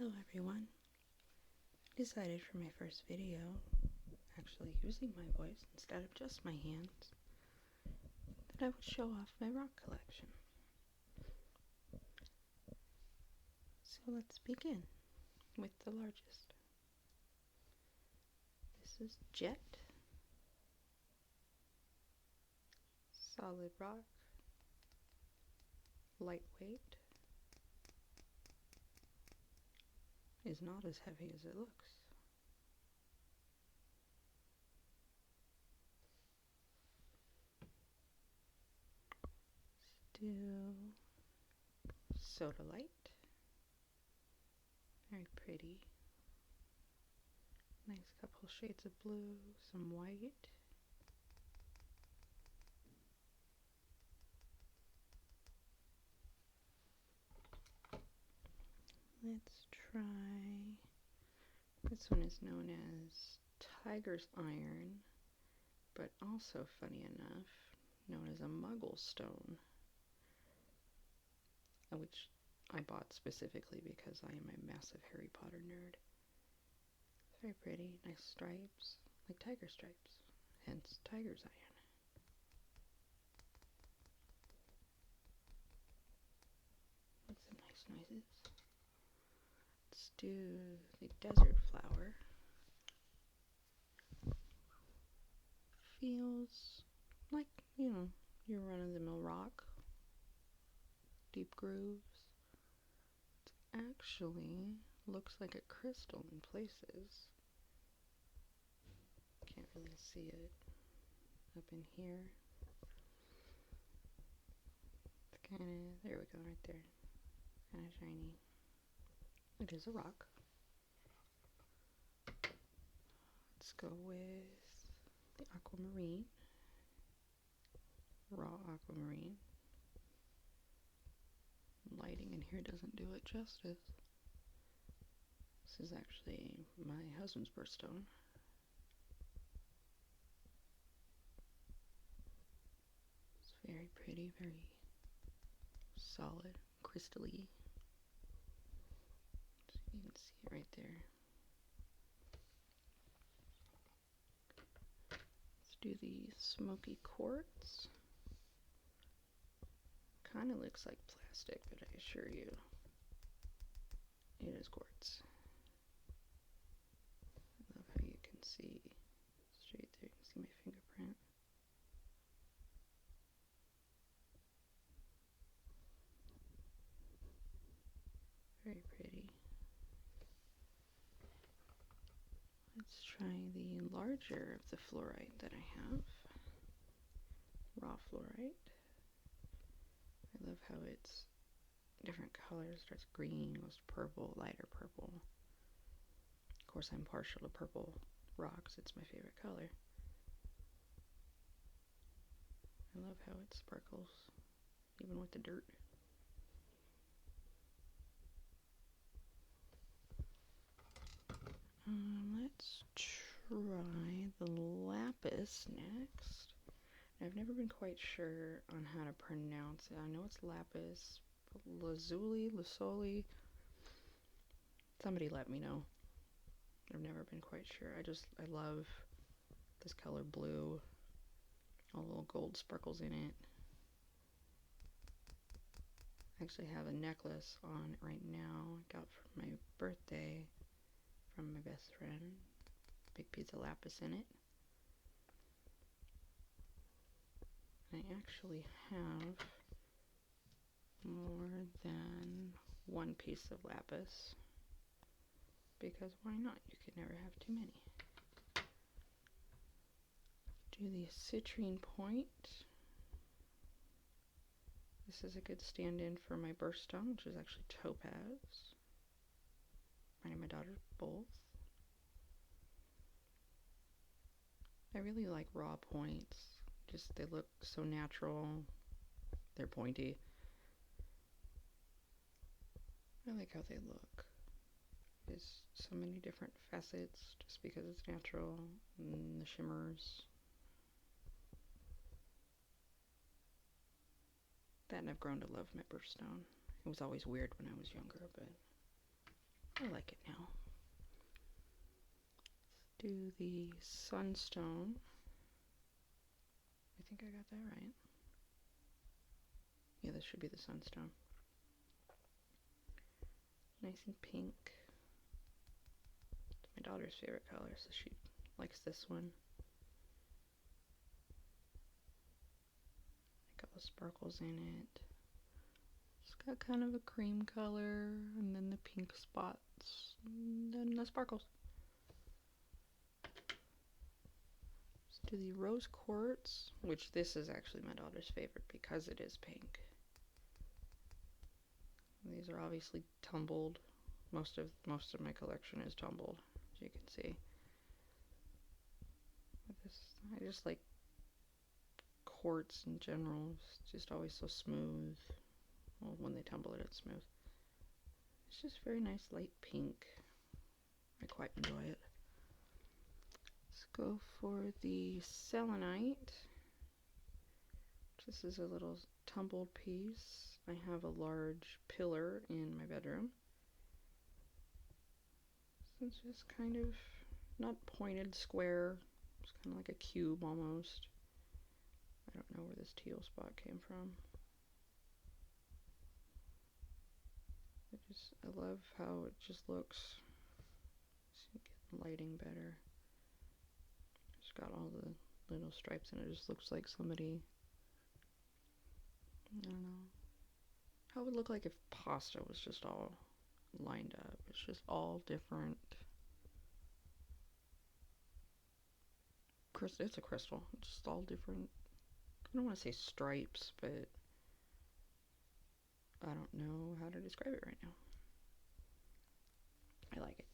Hello everyone. I decided for my first video, actually using my voice instead of just my hands, that I would show off my rock collection. So let's begin with the largest. This is Jet, solid rock, lightweight, is not as heavy as it looks. Still sodalite, very pretty. Nice couple shades of blue, some white. Let's try, this one is known as Tiger's Iron, but also, funny enough, known as a Muggle Stone, which I bought specifically because I am a massive Harry Potter nerd. It's very pretty, nice stripes, like tiger stripes, hence Tiger's Iron. Makes some nice noises. Let's do the Desert Flower. Feels like, your run-of-the-mill rock. Deep grooves. It actually looks like a crystal in places. Can't really see it up in here. It's kind of, there we go, right there. Kind of shiny. It is a rock. Let's go with the aquamarine. Raw aquamarine. Lighting in here doesn't do it justice. This is actually my husband's birthstone. It's very pretty, very solid, crystally. So you can see it right there. Let's do the smoky quartz. Kind of looks like plastic, but I assure you, it is quartz. I love how you can see straight there. You can see my fingerprint. Very pretty. Let's try the larger of the fluorite that I have. Raw fluorite. I love how it's different colors. Starts green, goes to purple, lighter purple. Of course, I'm partial to purple rocks. It's my favorite color. I love how it sparkles, even with the dirt. Let's try the lapis next. I've never been quite sure on how to pronounce it. I know it's lapis lazuli. Somebody let me know. I've never been quite sure. I love this color blue. All the little gold sparkles in it. I actually have a necklace on right now I got for my birthday from my best friend. Big piece of lapis in it. I actually have more than one piece of lapis because why not? You could never have too many. Do the citrine point. This is a good stand-in for my birthstone, which is actually topaz. Mine and my daughter both. I really like raw points. Just they look so natural. They're pointy. I like how they look. There's so many different facets just because it's natural. And the shimmers. That, and I've grown to love my birthstone. It was always weird when I was younger, but I like it now. Let's do the Sunstone. I think I got that right. Yeah, this should be the Sunstone. Nice and pink. It's my daughter's favorite color, so she likes this one. Got the sparkles in it. It's got kind of a cream color, and then the pink spots, and then the sparkles. Let's do the Rose Quartz, which this is actually my daughter's favorite because it is pink. These are obviously tumbled. Most of my collection is tumbled, as you can see. I just like quartz in general. It's just always so smooth. Well, when they tumble it, it's smooth. It's just very nice light pink. I quite enjoy it. Let's go for the Selenite. This is a little tumbled piece. I have a large pillar in my bedroom. So it's just kind of not pointed square. It's kind of like a cube almost. I don't know where this teal spot came from. I love how it just looks. Get lighting better. It's got all the little stripes and it just looks like somebody, I don't know, how it would look like if pasta was just all lined up. It's just all different. It's a crystal. It's just all different. I don't want to say stripes, but I don't know how to describe it right now. I like it.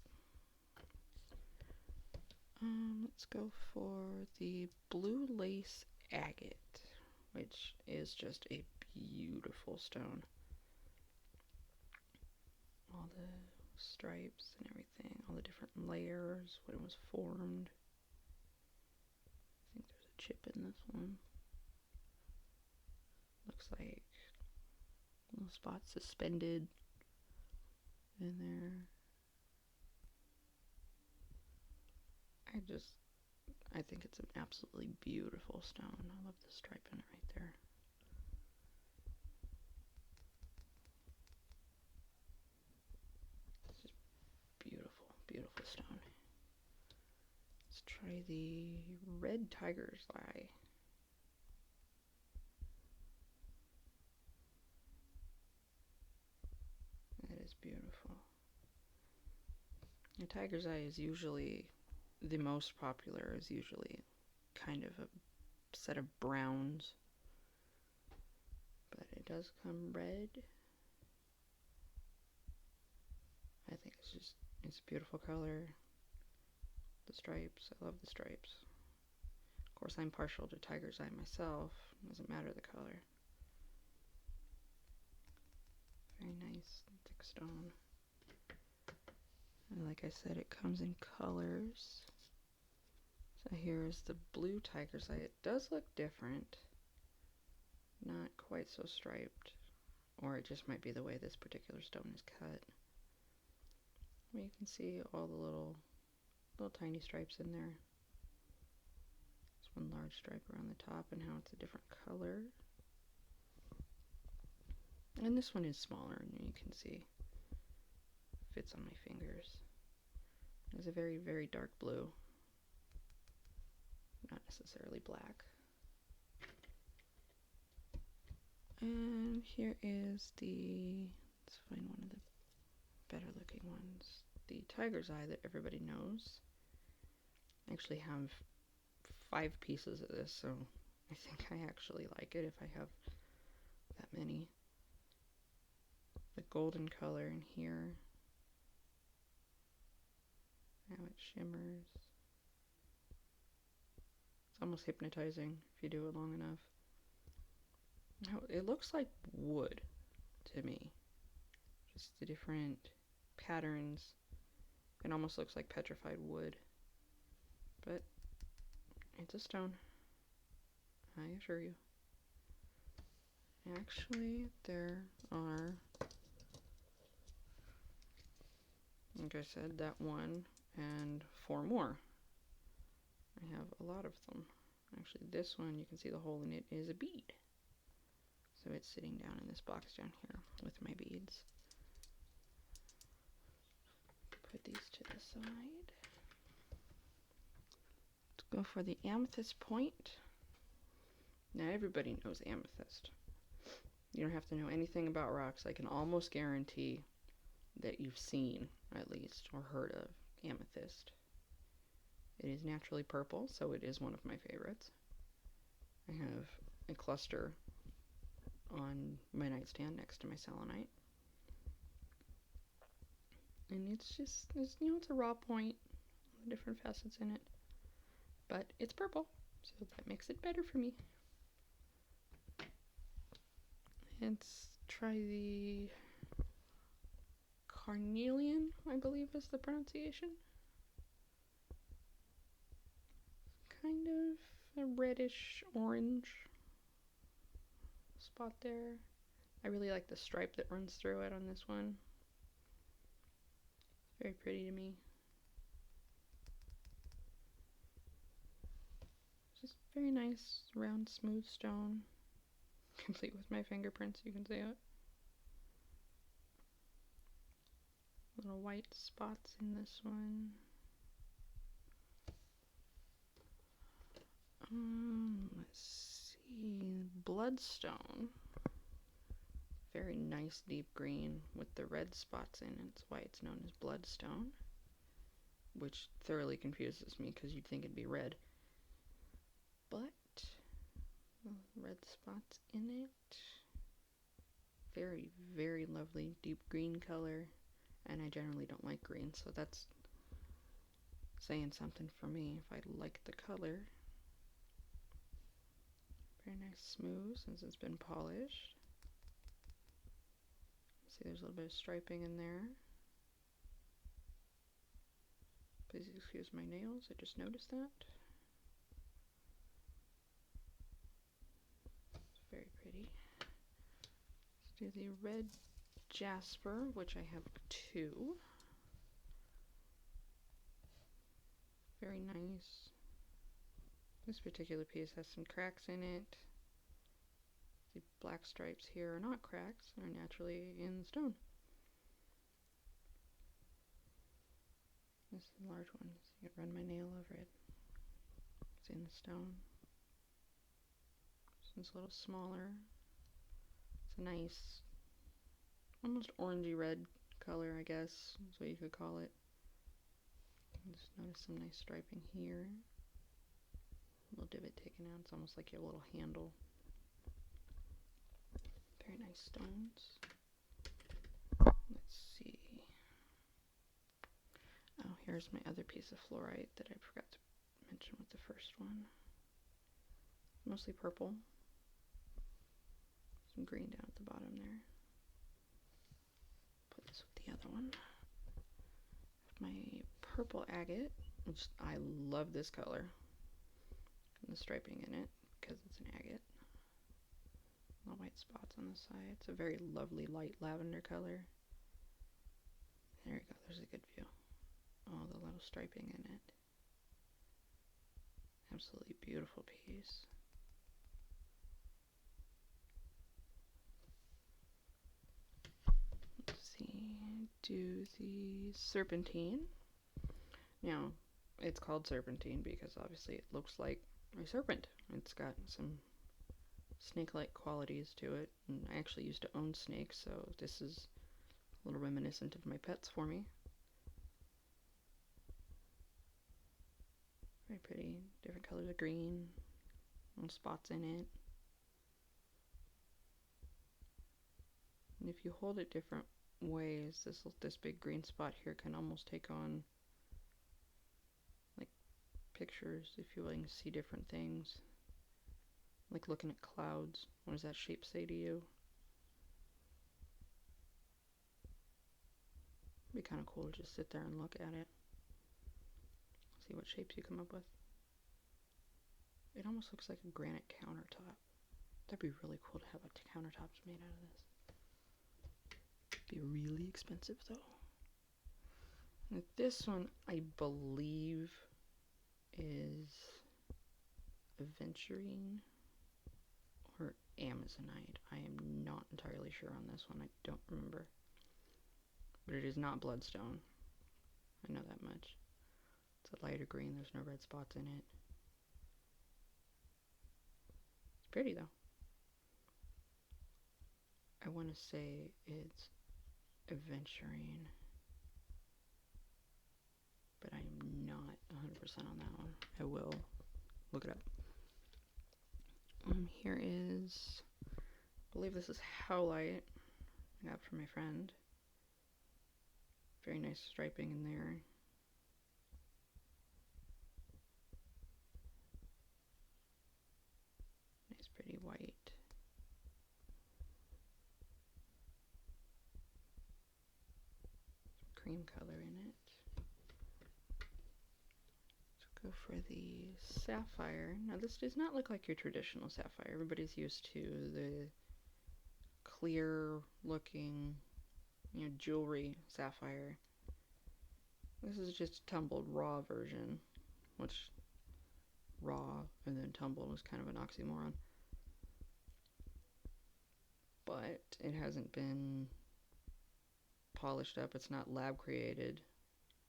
Let's go for the Blue Lace Agate, which is just a beautiful stone. All the stripes and everything, all the different layers, when it was formed. I think there's a chip in this one. Looks like little spots suspended in there. I think it's an absolutely beautiful stone. I love the stripe in it right there. It's just beautiful, beautiful stone. Let's try the Red Tiger's Eye. That is beautiful. The Tiger's Eye is usually the most popular, is usually kind of a set of browns, but it does come red. I think it's a beautiful color. The stripes, I love the stripes. Of course, I'm partial to Tiger's Eye myself. It doesn't matter the color. Very nice, thick stone. And like I said, it comes in colors. So here's the blue Tiger's Eye. It does look different. Not quite so striped. Or it just might be the way this particular stone is cut. Well, you can see all the little tiny stripes in there. There's one large stripe around the top and how it's a different color. And this one is smaller, and you can see fits on my fingers. It's a very, very dark blue. Not necessarily black. And here is let's find one of the better looking ones. The Tiger's Eye that everybody knows. I actually have 5 pieces of this, so I think I actually like it if I have that many. The golden color in here. How it shimmers. It's almost hypnotizing if you do it long enough. It looks like wood to me. Just the different patterns. It almost looks like petrified wood. But it's a stone. I assure you. Actually, there are Like I said, that one and 4 more. I have a lot of them. Actually, this one, you can see the hole in it is a bead. So it's sitting down in this box down here with my beads. Put these to the side. Let's go for the amethyst point. Now everybody knows amethyst. You don't have to know anything about rocks. I can almost guarantee that you've seen, at least, or heard of amethyst. It is naturally purple, so it is one of my favorites. I have a cluster on my nightstand next to my selenite. And it's just, it's a raw point, different facets in it. But it's purple, so that makes it better for me. Let's try the carnelian, I believe is the pronunciation. Kind of a reddish orange spot there. I really like the stripe that runs through it on this one. It's very pretty to me. Just very nice, round, smooth stone. Complete with my fingerprints, you can see it. Little white spots in this one. Let's see, bloodstone. Very nice deep green with the red spots in it. That's why it's known as bloodstone, which thoroughly confuses me because you'd think it'd be red. But red spots in it. Very, very lovely deep green color, and I generally don't like green, so that's saying something for me if I like the color. Very nice smooth since it's been polished. See, there's a little bit of striping in there. Please excuse my nails, I just noticed that. It's very pretty. Let's do the red jasper, which I have 2. Very nice. This particular piece has some cracks in it. The black stripes here are not cracks, they're naturally in the stone. This is the large one, so you can run my nail over it. It's in the stone. This one's a little smaller. It's a nice, almost orangey red color, I guess, is what you could call it. Just notice some nice striping here. A little divot taken out. It's almost like a little handle. Very nice stones. Let's see. Oh, here's my other piece of fluorite that I forgot to mention with the first one. Mostly purple. Some green down at the bottom there. Put this with the other one. My purple agate, which I love this color. And the striping in it because it's an agate. The white spots on the side. It's a very lovely light lavender color. There you go, there's a good view. Oh, the little striping in it. Absolutely beautiful piece. Let's see, do the serpentine. Now, it's called serpentine because obviously it looks like a serpent. It's got some snake-like qualities to it, and I actually used to own snakes, so this is a little reminiscent of my pets for me. Very pretty, different colors of green, little spots in it. And if you hold it different ways, this big green spot here can almost take on like pictures, if you will. You can see different things. Like looking at clouds. What does that shape say to you? It'd be kind of cool to just sit there and look at it. See what shapes you come up with. It almost looks like a granite countertop. That'd be really cool to have countertops made out of this. Be really expensive though. This one, I believe, is aventurine or amazonite. I am not entirely sure on this one. I don't remember. But it is not bloodstone. I know that much. It's a lighter green. There's no red spots in it. It's pretty, though. I want to say it's aventurine, but I am not 100% on that one. I will look it up. Here is, I believe this is howlite. I got from my friend. Very nice striping in there. Nice pretty white. Some cream color in it. Let's go for the sapphire. Now this does not look like your traditional sapphire. Everybody's used to the clear looking, jewelry sapphire. This is just a tumbled raw version, which raw and then tumbled is kind of an oxymoron. But it hasn't been polished up. It's not lab created,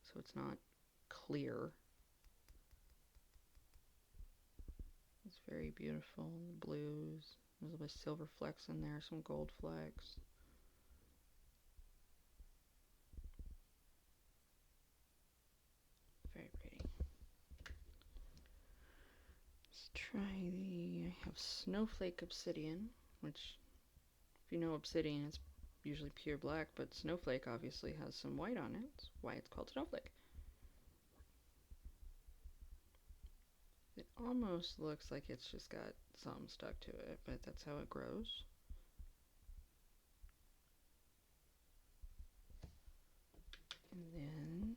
so it's not clear. It's very beautiful. The blues. There's a little bit of silver flecks in there, some gold flecks. Very pretty. Let's try I have Snowflake Obsidian, which, if you know obsidian, it's usually pure black, but Snowflake obviously has some white on it. That's why it's called Snowflake. It almost looks like it's just got some stuck to it, but that's how it grows. And then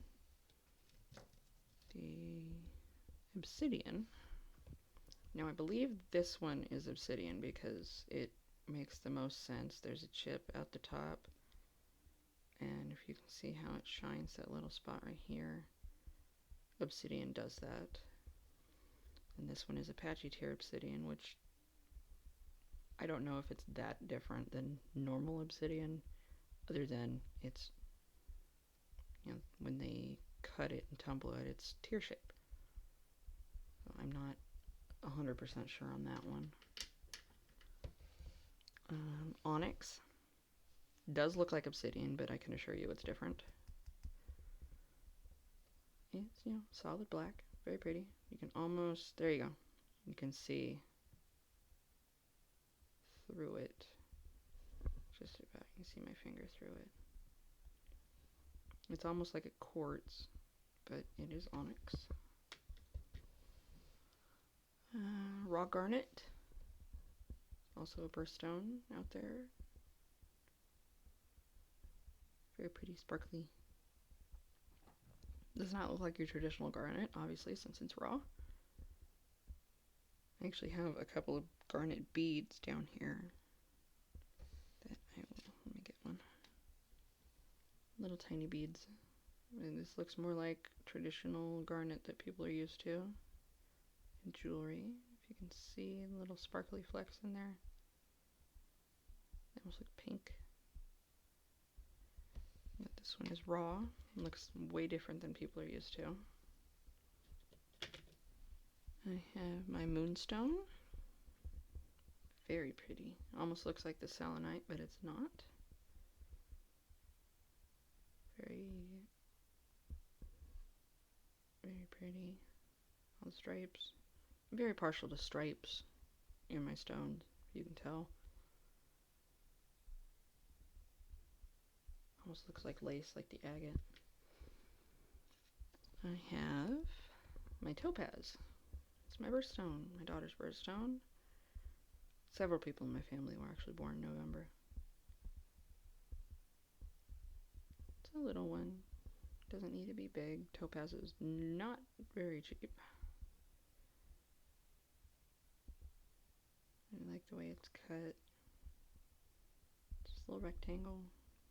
the obsidian. Now I believe this one is obsidian because it makes the most sense. There's a chip at the top, and if you can see how it shines that little spot right here, obsidian does that. And this one is Apache Tear Obsidian, which I don't know if it's that different than normal obsidian, other than it's, when they cut it and tumble it, it's tear shaped. So I'm not 100% sure on that one. Onyx does look like obsidian, but I can assure you it's different. It's, solid black, very pretty. You can almost, there you go. You can see through it. Just about, you can see my finger through it. It's almost like a quartz, but it is onyx. Raw garnet, also a birthstone out there. Very pretty, sparkly. Does not look like your traditional garnet, obviously, since it's raw. I actually have a couple of garnet beads down here that let me get one. Little tiny beads. And this looks more like traditional garnet that people are used to in jewelry. If you can see little sparkly flecks in there. They almost look pink. But this one is raw. It looks way different than people are used to. I have my moonstone. Very pretty. Almost looks like the selenite, but it's not. Very pretty. All the stripes. I'm very partial to stripes in my stones, you can tell. Almost looks like lace, like the agate. I have my topaz. It's my birthstone, my daughter's birthstone. Several people in my family were actually born in November. It's a little one. Doesn't need to be big. Topaz is not very cheap. I like the way it's cut. Just a little rectangle.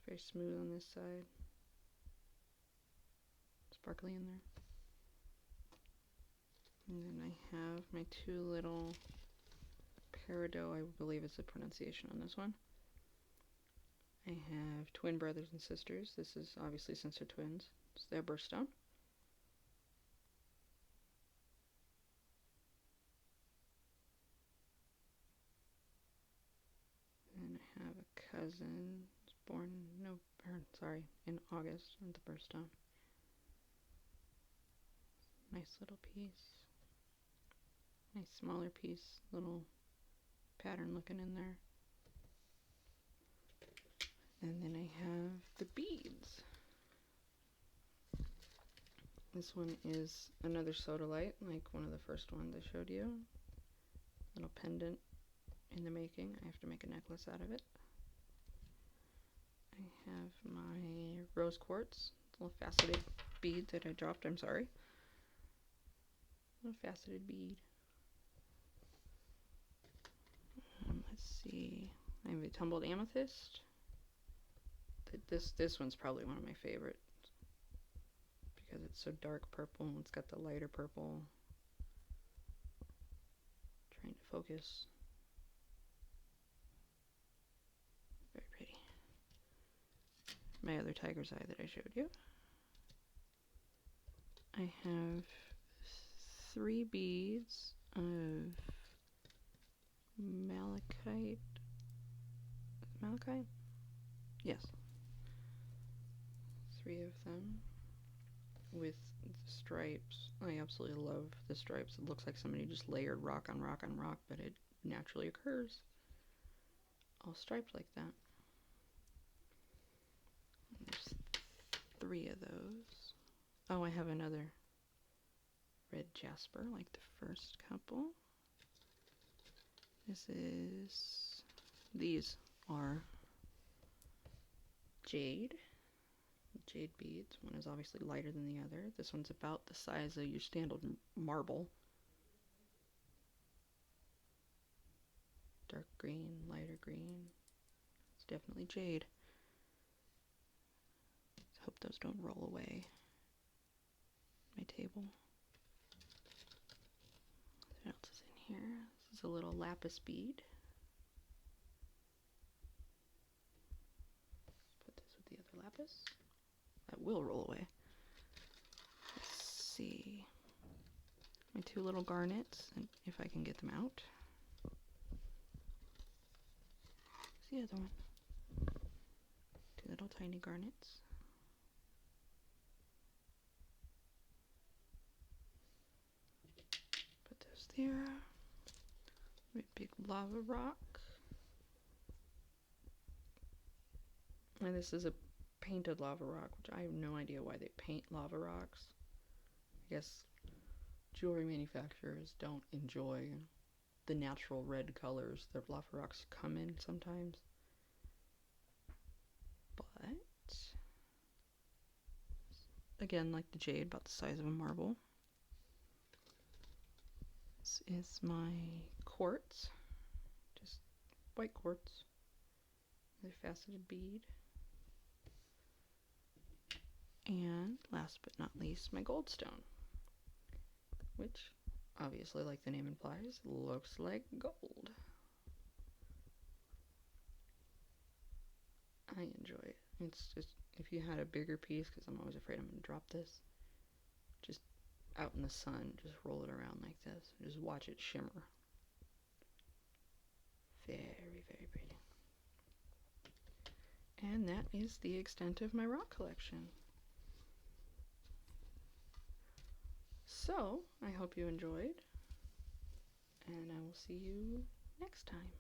Very smooth on this side. sparkly in there. And then I have my two little peridot, I believe is the pronunciation on this one. I have twin brothers and sisters. This is obviously, since they're twins, it's their birthstone. And I have a cousin born in August on the birthstone. Nice little piece. Nice smaller piece, little pattern looking in there. And then I have the beads. This one is another sodalite, like one of the first ones I showed you. Little pendant in the making. I have to make a necklace out of it. I have my rose quartz, little faceted bead that I dropped, I'm sorry. Little faceted bead. Let's see. I have a tumbled amethyst. This one's probably one of my favorites because it's so dark purple. It's got the lighter purple. Trying to focus. Very pretty. My other tiger's eye that I showed you. I have 3 beads of malachite. Malachite? Yes. 3 of them with stripes. I absolutely love the stripes. It looks like somebody just layered rock on rock on rock, but it naturally occurs all striped like that. And there's 3 of those. Oh, I have another red jasper like the first couple. These are jade beads. One is obviously lighter than the other. This one's about the size of your standard marble. Dark green, lighter green. It's definitely jade. Let's hope those don't roll away. My table. What else is in here? This is a little lapis bead. Put this with the other lapis. That will roll away. Let's see. My 2 little garnets, and if I can get them out. Where's the other one? 2 little tiny garnets. Put those there. My big lava rock. And this is a painted lava rock, which I have no idea why they paint lava rocks. I guess jewelry manufacturers don't enjoy the natural red colors that lava rocks come in sometimes. But again, like the jade, about the size of a marble. This is my quartz, just white quartz with a faceted bead. And last but not least, my goldstone, which obviously, like the name implies, looks like gold. I enjoy it. It's just, if you had a bigger piece, because I'm always afraid I'm going to drop this, just out in the sun, just roll it around like this, and just watch it shimmer. Very, very pretty. And that is the extent of my rock collection. So, I hope you enjoyed, and I will see you next time.